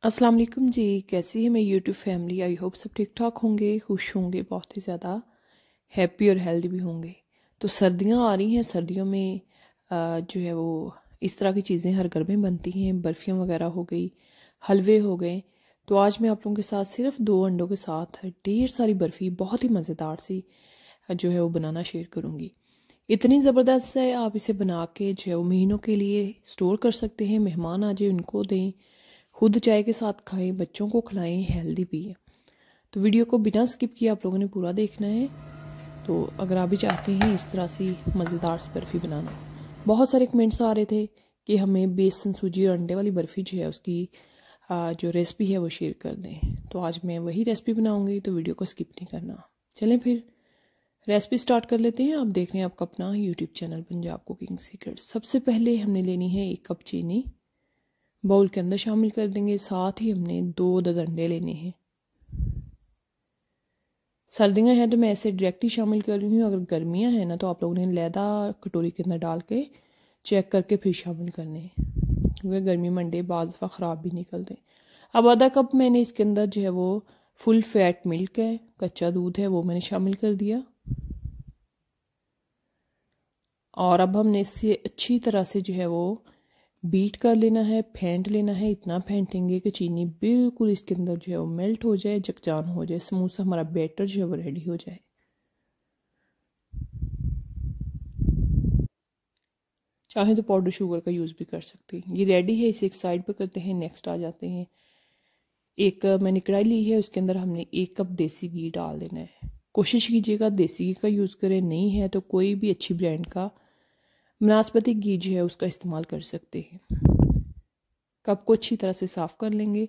अस्सलाम वालेकुम जी। कैसी है मैं यूट्यूब फैमिली। आई होप सब ठीक ठाक होंगे, खुश होंगे, बहुत ही ज़्यादा हैप्पी और हेल्दी भी होंगे। तो सर्दियां आ रही हैं। सर्दियों में जो है वो इस तरह की चीज़ें हर घर में बनती हैं। बर्फ़ियाँ वगैरह हो गई, हलवे हो गए। तो आज मैं आप लोगों के साथ सिर्फ 2 अंडों के साथ ढेर सारी बर्फ़ी बहुत ही मज़ेदार सी जो है वो बनाना शेयर करूँगी। इतनी ज़बरदस्त है, आप इसे बना के जो है वो महीनों के लिए स्टोर कर सकते हैं। मेहमान आ जाए उनको दें, खुद चाय के साथ खाएं, बच्चों को खिलाएं, हेल्दी भी है। तो वीडियो को बिना स्किप किए आप लोगों ने पूरा देखना है। तो अगर आप भी चाहते हैं इस तरह से मज़ेदार सी बर्फ़ी बनाना। बहुत सारे कमेंट्स आ रहे थे कि हमें बेसन, सूजी और अंडे वाली बर्फ़ी जो है उसकी जो रेसिपी है वो शेयर कर दें। तो आज मैं वही रेसिपी बनाऊंगी, तो वीडियो को स्किप नहीं करना। चलें फिर रेसिपी स्टार्ट कर लेते हैं। आप देख रहे हैं आपका अपना YouTube channel Punjab cooking secret. सबसे पहले हमने लेनी है 1 कप चीनी, बाउल के अंदर शामिल कर देंगे। साथ ही हमने 2 अदद अंडे लेने हैं। सर्दियाँ हैं तो मैं ऐसे डायरेक्ट ही शामिल कर रही हूँ। अगर गर्मियाँ हैं ना तो आप लोगों ने लैदा कटोरी के अंदर डाल के चेक करके फिर शामिल करने हैं, क्योंकि गर्मी में अंडे बाज़ दफ़ा ख़राब भी निकलते हैं। अब आधा कप मैंने इसके अंदर जो है वो फुल फैट मिल्क है, कच्चा दूध है, वो मैंने शामिल कर दिया। और अब हमने इससे अच्छी तरह से जो है वो बीट कर लेना है, फेंट लेना है। इतना फेंटेंगे कि चीनी बिल्कुल इसके अंदर जो है वो मेल्ट हो जाए, जगजान हो जाए, स्मूथ सा हमारा बैटर जो है वो रेडी हो जाए। चाहे तो पाउडर शुगर का यूज़ भी कर सकते हैं। ये रेडी है, इसे एक साइड पर करते हैं। नेक्स्ट आ जाते हैं, एक मैंने कढ़ाई ली है, उसके अंदर हमने 1 कप देसी घी डाल देना है। कोशिश कीजिएगा देसी घी का यूज़ करें, नहीं है तो कोई भी अच्छी ब्रांड का वनस्पति घी जो है उसका इस्तेमाल कर सकते हैं। कप को अच्छी तरह से साफ़ कर लेंगे।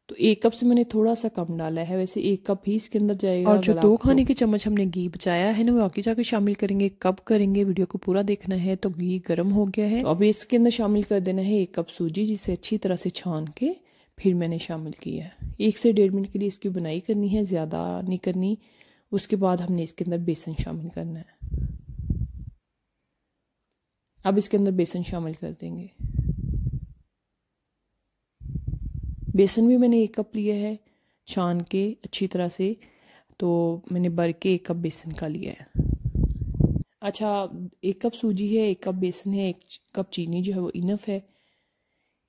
तो 1 कप से मैंने थोड़ा सा कम डाला है, वैसे 1 कप ही इसके अंदर जाएगा। और जो 2 खाने के चम्मच हमने घी बचाया है ना, वो आगे जाके शामिल करेंगे। कब करेंगे, वीडियो को पूरा देखना है। तो घी गर्म हो गया है, अब इसके अंदर शामिल कर देना है 1 कप सूजी, जिसे अच्छी तरह से छान के फिर मैंने शामिल किया है। 1 से 1.5 मिनट के लिए इसकी बुनाई करनी है, ज़्यादा नहीं करनी। उसके बाद हमने इसके अंदर बेसन शामिल करना है। अब इसके अंदर बेसन शामिल कर देंगे। बेसन भी मैंने 1 कप लिया है, छान के अच्छी तरह से। तो मैंने भर के 1 कप बेसन का लिया है। अच्छा, 1 कप सूजी है, 1 कप बेसन है, 1 कप चीनी जो है वो इनफ है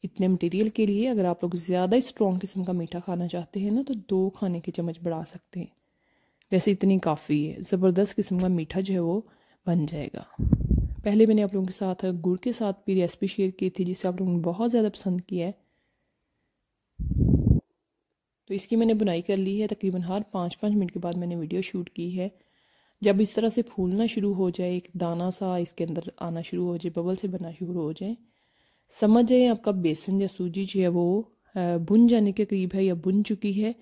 इतने मटेरियल के लिए। अगर आप लोग ज़्यादा स्ट्रॉन्ग किस्म का मीठा खाना चाहते हैं ना तो 2 खाने के चम्मच बढ़ा सकते हैं। वैसे इतनी काफ़ी है, ज़बरदस्त किस्म का मीठा जो है वो बन जाएगा। पहले मैंने आप लोगों के साथ गुड़ के साथ भी रेसिपी शेयर की थी, जिसे आप लोगों ने बहुत ज़्यादा पसंद किया है। तो इसकी मैंने बुनाई कर ली है। तकरीबन हर 5-5 मिनट के बाद मैंने वीडियो शूट की है। जब इस तरह से फूलना शुरू हो जाए, एक दाना सा इसके अंदर आना शुरू हो जाए, बबल से बनना शुरू हो जाए, समझ जाए आपका बेसन या सूजी जो है वो बुन जाने के करीब है या बुन चुकी है।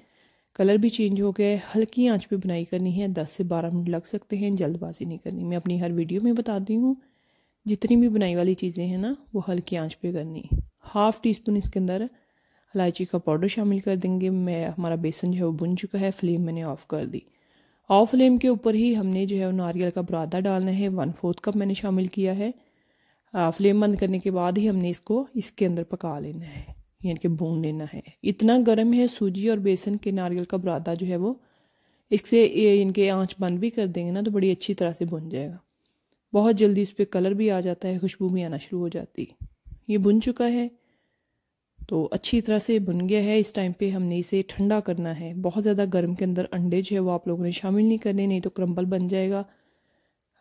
कलर भी चेंज हो गया है। हल्की आंच पे बुनाई करनी है, 10 से 12 मिनट लग सकते हैं, जल्दबाजी नहीं करनी। मैं अपनी हर वीडियो में बताती हूँ, जितनी भी बुनाई वाली चीज़ें हैं ना वो हल्की आंच पे करनी। 1/2 टीस्पून इसके अंदर इलायची का पाउडर शामिल कर देंगे। हमारा बेसन जो है वो बुन चुका है। फ्लेम मैंने ऑफ़ कर दी। ऑफ फ्लेम के ऊपर ही हमने जो है वो नारियल का बुरादा डालना है। 1/4 कप मैंने शामिल किया है। फ्लेम बंद करने के बाद ही हमने इसको इसके अंदर पका लेना है, यानी कि भून लेना है। इतना गर्म है सूजी और बेसन के नारियल का बुरादा जो है वो, इससे इनके आंच बंद भी कर देंगे ना तो बड़ी अच्छी तरह से भुन जाएगा। बहुत जल्दी इस पर कलर भी आ जाता है, खुशबू भी आना शुरू हो जाती। ये भुन चुका है, तो अच्छी तरह से भुन गया है। इस टाइम पे हमने इसे ठंडा करना है। बहुत ज़्यादा गर्म के अंदर अंडे जो है वो आप लोगों ने शामिल नहीं करने, नहीं तो क्रम्बल बन जाएगा।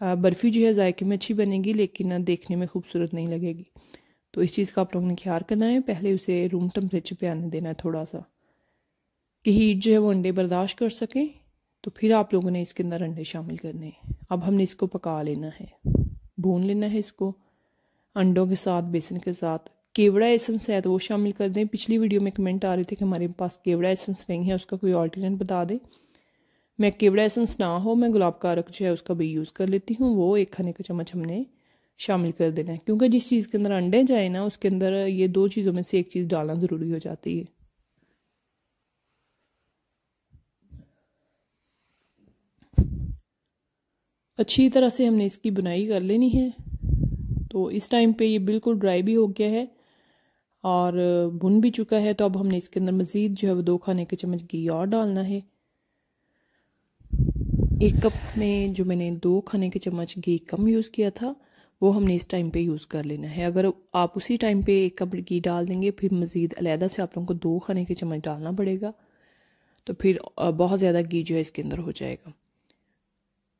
बर्फ़ी जो है जायके में अच्छी बनेगी लेकिन देखने में खूबसूरत नहीं लगेगी। तो इस चीज़ का आप लोगों ने ख्याल करना है। पहले उसे रूम टेम्परेचर पे आने देना है थोड़ा सा, कि हीट जो है वो अंडे बर्दाश्त कर सकें। तो फिर आप लोगों ने इसके अंदर अंडे शामिल करने हैं। अब हमने इसको पका लेना है, भून लेना है इसको अंडों के साथ, बेसन के साथ। केवड़ा एसेंस है तो वो शामिल कर दें। पिछली वीडियो में कमेंट आ रहे थे कि हमारे पास केवड़ा एसेंस नहीं है, उसका कोई ऑल्टरनेट बता दें। मैं केवड़ा एसेंस ना हो, मैं गुलाब का अरक जो है उसका भी यूज़ कर लेती हूँ। वो 1 खाने का चम्मच हमने शामिल कर देना है, क्योंकि जिस चीज़ के अंदर अंडे जाए ना उसके अंदर ये 2 चीज़ों में से एक चीज़ डालना ज़रूरी हो जाती है। अच्छी तरह से हमने इसकी बुनाई कर लेनी है। तो इस टाइम पे ये बिल्कुल ड्राई भी हो गया है और भुन भी चुका है। तो अब हमने इसके अंदर मज़ीद जो है वो 2 खाने के चम्मच घी और डालना है। 1 कप में जो मैंने 2 खाने के चम्मच घी कम यूज़ किया था वो हमने इस टाइम पे यूज़ कर लेना है। अगर आप उसी टाइम पे 1 कप घी डाल देंगे फिर मज़ीद अलहदा से आप लोगों को 2 खाने के चम्मच डालना पड़ेगा, तो फिर बहुत ज़्यादा घी जो है इसके अंदर हो जाएगा।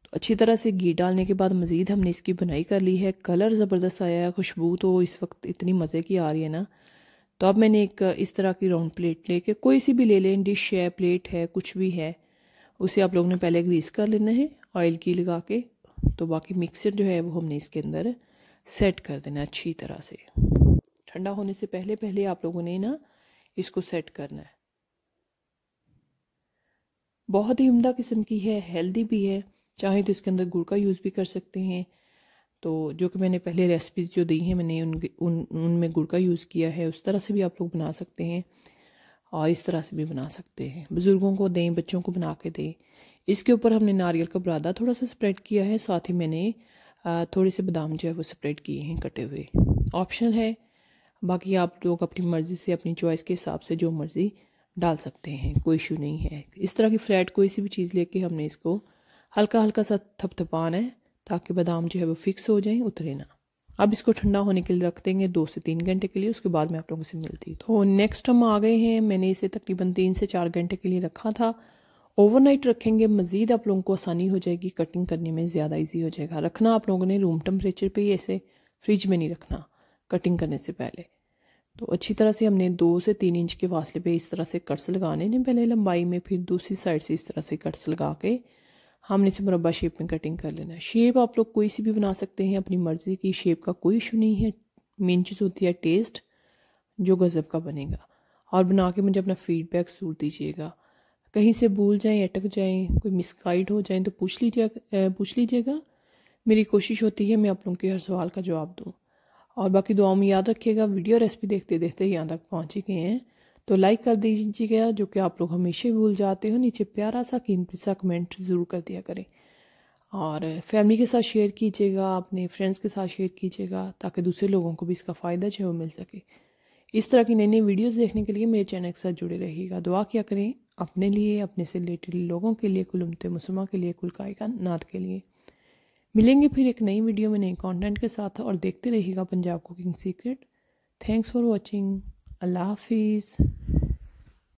तो अच्छी तरह से घी डालने के बाद मज़ीद हमने इसकी बुनाई कर ली है। कलर ज़बरदस्त आया है, खुशबू तो इस वक्त इतनी मज़े की आ रही है ना। तो अब मैंने एक इस तरह की राउंड प्लेट लेके, कोई सी भी ले लें, डिश है, प्लेट है, कुछ भी है, उसे आप लोगों ने पहले ग्रीस कर लेना है ऑयल की लगा के। तो बाकी मिक्सर जो है वो हमने इसके अंदर सेट कर देना अच्छी तरह से। ठंडा होने से पहले पहले आप लोगों ने ना इसको सेट करना है। बहुत ही उम्दा किस्म की है, हेल्दी भी है। चाहे तो इसके अंदर गुड़ का यूज़ भी कर सकते हैं। तो जो कि मैंने पहले रेसिपीज जो दी हैं मैंने उनमें गुड़ का यूज़ किया है। उस तरह से भी आप लोग बना सकते हैं और इस तरह से भी बना सकते हैं। बुज़ुर्गों को दें, बच्चों को बना के दें। इसके ऊपर हमने नारियल का बुरादा थोड़ा सा स्प्रेड किया है, साथ ही मैंने थोड़े से बादाम जो है वो स्प्रेड किए हैं कटे हुए। ऑप्शनल है, बाकी आप लोग अपनी मर्ज़ी से, अपनी चॉइस के हिसाब से जो मर्ज़ी डाल सकते हैं, कोई इशू नहीं है। इस तरह की फ्लैट कोई सी भी चीज़ लेके हमने इसको हल्का हल्का सा थपथपाना है ताकि बादाम जो है वो फिक्स हो जाए, उतरे ना। अब इसको ठंडा होने के लिए रख देंगे 2 से 3 घंटे के लिए। उसके बाद मैं आप लोगों से मिलती हूँ। तो नेक्स्ट हम आ गए हैं। मैंने इसे तकरीबन 3 से 4 घंटे के लिए रखा था। ओवरनाइट रखेंगे, मज़ीद आप लोगों को आसानी हो जाएगी, कटिंग करने में ज़्यादा ईजी हो जाएगा। रखना आप लोगों ने रूम टेम्परेचर पे ही, ऐसे फ्रिज में नहीं रखना कटिंग करने से पहले। तो अच्छी तरह से हमने 2 से 3 इंच के फासले पे इस तरह से कट्स लगाने हैं पहले लंबाई में, फिर दूसरी साइड से इस तरह से कट्स लगा के हमने इसे मुरब्बा शेप में कटिंग कर लेना है। शेप आप लोग कोई सी भी बना सकते हैं, अपनी मर्ज़ी की शेप का कोई इशू नहीं है। मेन चीज़ होती है टेस्ट, जो गज़ब का बनेगा। और बना के मुझे अपना फीडबैक ज़रूर दीजिएगा। कहीं से भूल जाएं, अटक जाएं, कोई मिसगाइड हो जाएं तो पूछ लीजिएगा। मेरी कोशिश होती है मैं आप लोगों के हर सवाल का जवाब दूँ। और बाकी दुआओं में याद रखिएगा। वीडियो रेसिपी देखते देखते यहाँ तक पहुँच ही गए हैं तो लाइक कर दीजिएगा, जो कि आप लोग हमेशा भूल जाते हो। नीचे प्यारा सा कीमती सा कमेंट ज़रूर कर दिया करें। और फैमिली के साथ शेयर कीजिएगा, अपने फ्रेंड्स के साथ शेयर कीजिएगा, ताकि दूसरे लोगों को भी इसका फ़ायदा जो है वो मिल सके। इस तरह की नई नई वीडियोस देखने के लिए मेरे चैनल के साथ जुड़े रहिएगा। दुआ किया करें अपने लिए, अपने से रिलेटेड लोगों के लिए, कुल उम्मत मुसलमान के लिए, कुल कायनात के लिए। मिलेंगे फिर एक नई वीडियो में नए कंटेंट के साथ, और देखते रहिएगा Punjab cooking secret. Thanks for watching. अल्लाह हाफिज़।